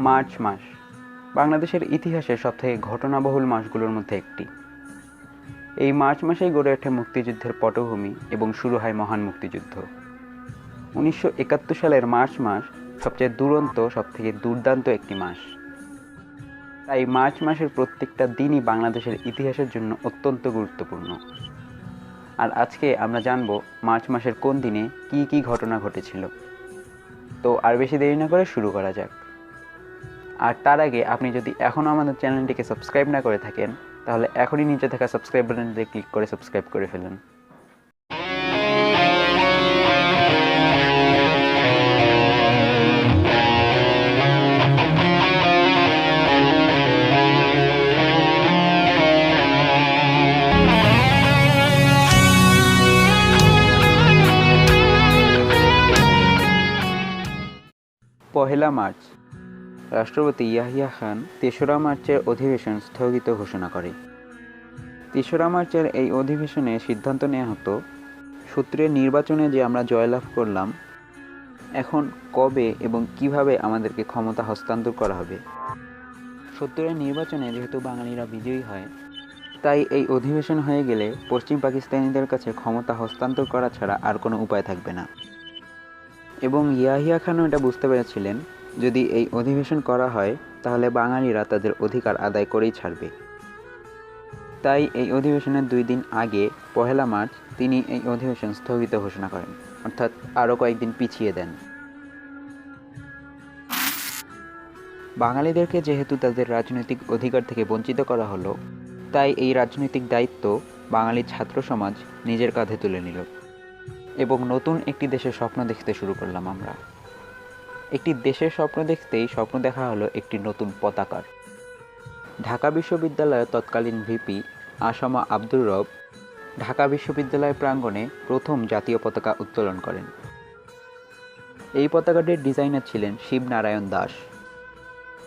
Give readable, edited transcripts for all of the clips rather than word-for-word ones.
March মাস বাংলাদেশের ইতিহাসের সবথেকে ঘটনাবহুল মাসগুলোর মধ্যে একটি। এই মার্চ মাসেই গড়ে ওঠে মুক্তিযুদ্ধের পটভূমি এবং শুরু হয় মহান মুক্তিযুদ্ধ। 1971 সালের মার্চ মাস সবচেয়ে দুরন্ত, সবথেকে দুর্দান্ত একটি মাস। তাই মার্চ মাসের প্রত্যেকটা দিনই বাংলাদেশের ইতিহাসের জন্য অত্যন্ত গুরুত্বপূর্ণ। আর আজকে আমরা জানব মার্চ মাসের কোন দিনে কী কী ঘটনা ঘটেছিল। তো আর বেশি দেরি না করে শুরু করা যাক। আর তার আগে আপনি যদি এখনও আমাদের চ্যানেলটিকে সাবস্ক্রাইব না করে থাকেন, তাহলে এখনই নিচে থাকা সাবস্ক্রাইব বাটনটিতে ক্লিক করে সাবস্ক্রাইব করে ফেলুন। পহেলা মার্চ রাষ্ট্রপতি ইয়াহিয়া খান ৩রা মার্চের অধিবেশন স্থগিত ঘোষণা করে। ৩রা মার্চের এই অধিবেশনে সিদ্ধান্ত নেওয়া হতো, সূত্রের নির্বাচনে যে আমরা জয়লাভ করলাম, এখন কবে এবং কিভাবে আমাদেরকে ক্ষমতা হস্তান্তর করা হবে। সত্তরের নির্বাচনে যেহেতু বাঙালিরা বিজয়ী হয়, তাই এই অধিবেশন হয়ে গেলে পশ্চিম পাকিস্তানিদের কাছে ক্ষমতা হস্তান্তর করা ছাড়া আর কোনো উপায় থাকবে না। এবং ইয়াহিয়া খানও এটা বুঝতে পেরেছিলেন, যদি এই অধিবেশন করা হয় তাহলে বাঙালিরা তাদের অধিকার আদায় করেই ছাড়বে। তাই এই অধিবেশনের 2 দিন আগে, পহেলা মার্চ, তিনি এই অধিবেশন স্থগিত ঘোষণা করেন, অর্থাৎ আরও কয়েকদিন পিছিয়ে দেন। বাঙালিদেরকে যেহেতু তাদের রাজনৈতিক অধিকার থেকে বঞ্চিত করা হলো, তাই এই রাজনৈতিক দায়িত্ব বাঙালি ছাত্র সমাজ নিজের কাঁধে তুলে নিল এবং নতুন একটি দেশের স্বপ্ন দেখতে শুরু করলাম আমরা। একটি দেশের স্বপ্ন দেখতেই স্বপ্ন দেখা হলো একটি নতুন পতাকার। ঢাকা বিশ্ববিদ্যালয়ের তৎকালীন ভিপি আসামা আব্দুর রব ঢাকা বিশ্ববিদ্যালয় প্রাঙ্গণে প্রথম জাতীয় পতাকা উত্তোলন করেন। এই পতাকাটির ডিজাইনার ছিলেন শিবনারায়ণ দাস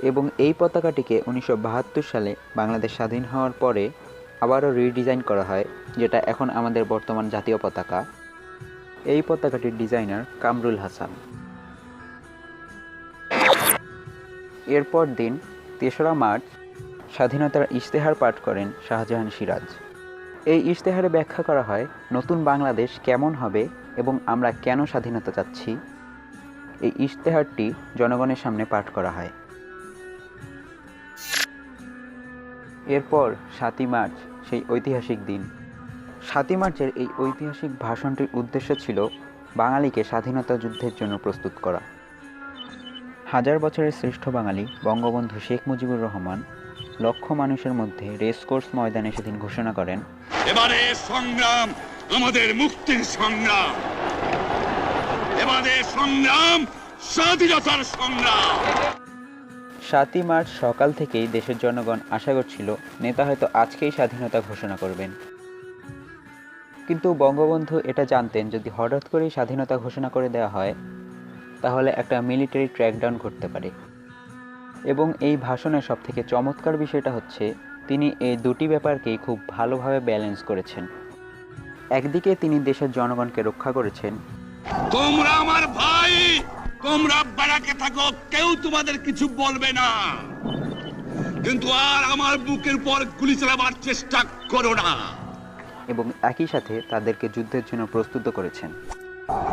এবং এই পতাকাটিকে 1972 সালে বাংলাদেশ স্বাধীন হওয়ার পরে আবারও রিডিজাইন করা হয়, যেটা এখন আমাদের বর্তমান জাতীয় পতাকা। এই পতাকাটির ডিজাইনার কামরুল হাসান। এরপর দিন 3রা মার্চ স্বাধীনতার ইশতেহার পাঠ করেন শাহজাহান সিরাজ। এই ইশতেহারে ব্যাখ্যা করা হয় নতুন বাংলাদেশ কেমন হবে এবং আমরা কেন স্বাধীনতা চাচ্ছি। এই ইশতেহারটি জনগণের সামনে পাঠ করা হয়। এরপর 7ই মার্চ, সেই ঐতিহাসিক দিন। 7ই মার্চের এই ঐতিহাসিক ভাষণটির উদ্দেশ্য ছিল বাঙালিকে স্বাধীনতা যুদ্ধের জন্য প্রস্তুত করা। হাজার বছরের শ্রেষ্ঠ বাঙালি বঙ্গবন্ধু শেখ মুজিবুর রহমান লক্ষ মানুষের মধ্যে রেসকোর্স ময়দানে সেদিন ঘোষণা করেন, এবারে সংগ্রাম আমাদের মুক্তির সংগ্রাম, এবারে সংগ্রাম স্বাধীনতার সংগ্রাম। 7ই মার্চ সকাল থেকেই দেশের জনগণ আশা করছিল নেতা হয়তো আজকেই স্বাধীনতা ঘোষণা করবেন। কিন্তু বঙ্গবন্ধু এটা জানতেন, যদি হঠাৎ করেই স্বাধীনতা ঘোষণা করে দেওয়া হয় তাহলে একটা মিলিটারি ট্র্যাকডাউন ঘটতে পারে। এবং এই ভাষণের সবথেকে চমৎকার বিষয়টা হচ্ছে, তিনি এই দুটি ব্যাপারকেই খুব ভালোভাবে ব্যালেন্স করেছেন। একদিকে তিনি দেশের জনগণকে রক্ষা করেছেন, তোমরা আমার ভাই, তোমরা বাড়াকে থাকো, কেউ তোমাদের কিছু বলবে না, কিন্তু আর আমার বুকের উপর গুলি চালাবার চেষ্টা করো না। এবং একই সাথে তাদেরকে যুদ্ধের জন্য প্রস্তুত করেছেন।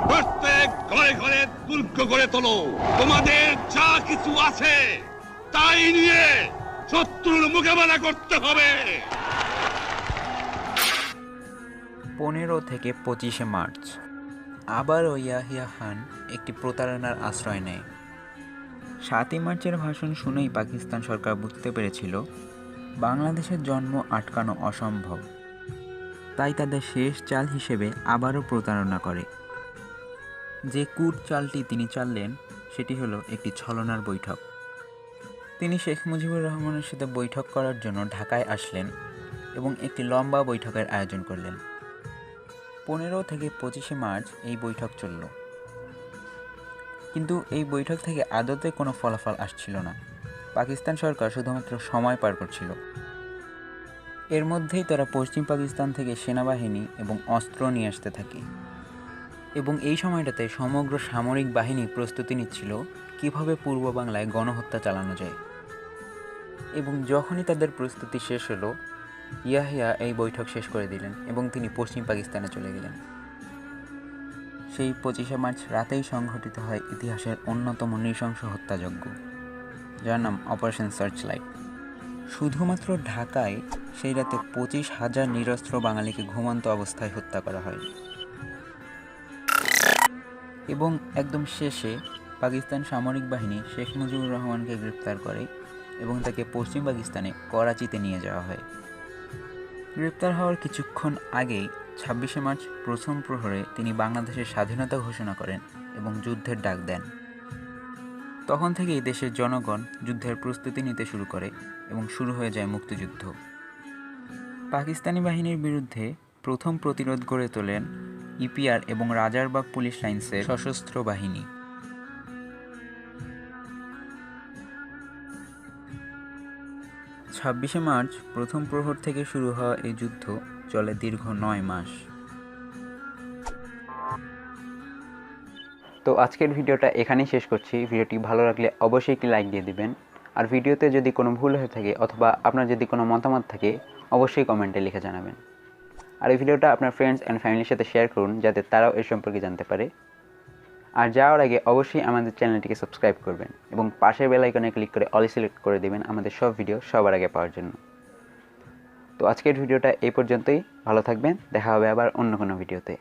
প্রত্যেক ঘরে ঘরে দুর্গ গড়ে তোলো, তোমাদের যা কিছু আছে তাই নিয়ে শত্রুর মোকাবেলা করতে হবে। 15 থেকে 25 মার্চ আবারও ইয়াহিয়া খান একটি প্রতারণার আশ্রয় নেয়। 7ই মার্চের ভাষণ শুনেই পাকিস্তান সরকার বুঝতে পেরেছিল বাংলাদেশের জন্ম আটকানো অসম্ভব, তাই তাদের শেষ চাল হিসেবে আবারও প্রতারণা করে। যে কূট চালটি তিনি চাললেন সেটি হলো একটি ছলনার বৈঠক। তিনি শেখ মুজিবুর রহমানের সাথে বৈঠক করার জন্য ঢাকায় আসলেন এবং একটি লম্বা বৈঠকের আয়োজন করলেন। 15 থেকে 25 মার্চ এই বৈঠক চলল, কিন্তু এই বৈঠক থেকে আদতে কোনো ফলাফল আসছিল না। পাকিস্তান সরকার শুধুমাত্র সময় পার করছিল। এর মধ্যেই তারা পশ্চিম পাকিস্তান থেকে সেনাবাহিনী এবং অস্ত্র নিয়ে আসতে থাকে এবং এই সময়টাতে সমগ্র সামরিক বাহিনী প্রস্তুতি নিচ্ছিল কিভাবে পূর্ব বাংলায় গণহত্যা চালানো যায়। এবং যখনই তাদের প্রস্তুতি শেষ হলো, ইয়াহিয়া এই বৈঠক শেষ করে দিলেন এবং তিনি পশ্চিম পাকিস্তানে চলে গেলেন। সেই 25শে মার্চ রাতেই সংঘটিত হয় ইতিহাসের অন্যতম নৃশংস হত্যাযজ্ঞ, যার নাম অপারেশন সার্চলাইট। শুধুমাত্র ঢাকায় সেই রাতে 25,000 নিরস্ত্র বাঙালিকে ঘুমন্ত অবস্থায় হত্যা করা হয়। এবং একদম শেষে পাকিস্তান সামরিক বাহিনী শেখ মুজিবুর রহমানকে গ্রেপ্তার করে এবং তাকে পশ্চিম পাকিস্তানে করাচিতে নিয়ে যাওয়া হয়। গ্রেপ্তার হওয়ার কিছুক্ষণ আগেই 26শে মার্চ প্রথম প্রহরে তিনি বাংলাদেশের স্বাধীনতা ঘোষণা করেন এবং যুদ্ধের ডাক দেন। তখন থেকেই দেশের জনগণ যুদ্ধের প্রস্তুতি নিতে শুরু করে এবং শুরু হয়ে যায় মুক্তিযুদ্ধ। পাকিস্তানি বাহিনীর বিরুদ্ধে প্রথম প্রতিরোধ গড়ে তোলেন ইপিআর এবং রাজারবাগ পুলিশ লাইন্সের সশস্ত্র বাহিনী। ছাব্বিশে মার্চ প্রথম প্রহর থেকে শুরু হওয়া এই যুদ্ধ চলে দীর্ঘ 9 মাস। তো আজকের ভিডিওটা এখানেই শেষ করছি। ভিডিওটি ভালো লাগলে অবশ্যই একটি লাইক দিয়ে দিবেন। আর ভিডিওতে যদি কোনো ভুল হয়ে থাকে অথবা আপনার যদি কোনো মতামত থাকে অবশ্যই কমেন্টে লিখে জানাবেন। আর এই ভিডিওটা আপনার ফ্রেন্ডস অ্যান্ড ফ্যামিলির সাথে শেয়ার করুন যাতে তারাও এর সম্পর্কে জানতে পারে। আর যাওয়ার আগে অবশ্যই আমাদের চ্যানেলটিকে সাবস্ক্রাইব করবেন এবং পাশের বেল আইকনে ক্লিক করে অল সিলেক্ট করে দেবেন আমাদের সব ভিডিও সবার আগে পাওয়ার জন্য। তো আজকের ভিডিওটা এই পর্যন্তই। ভালো থাকবেন, দেখা হবে আবার অন্য কোনো ভিডিওতে।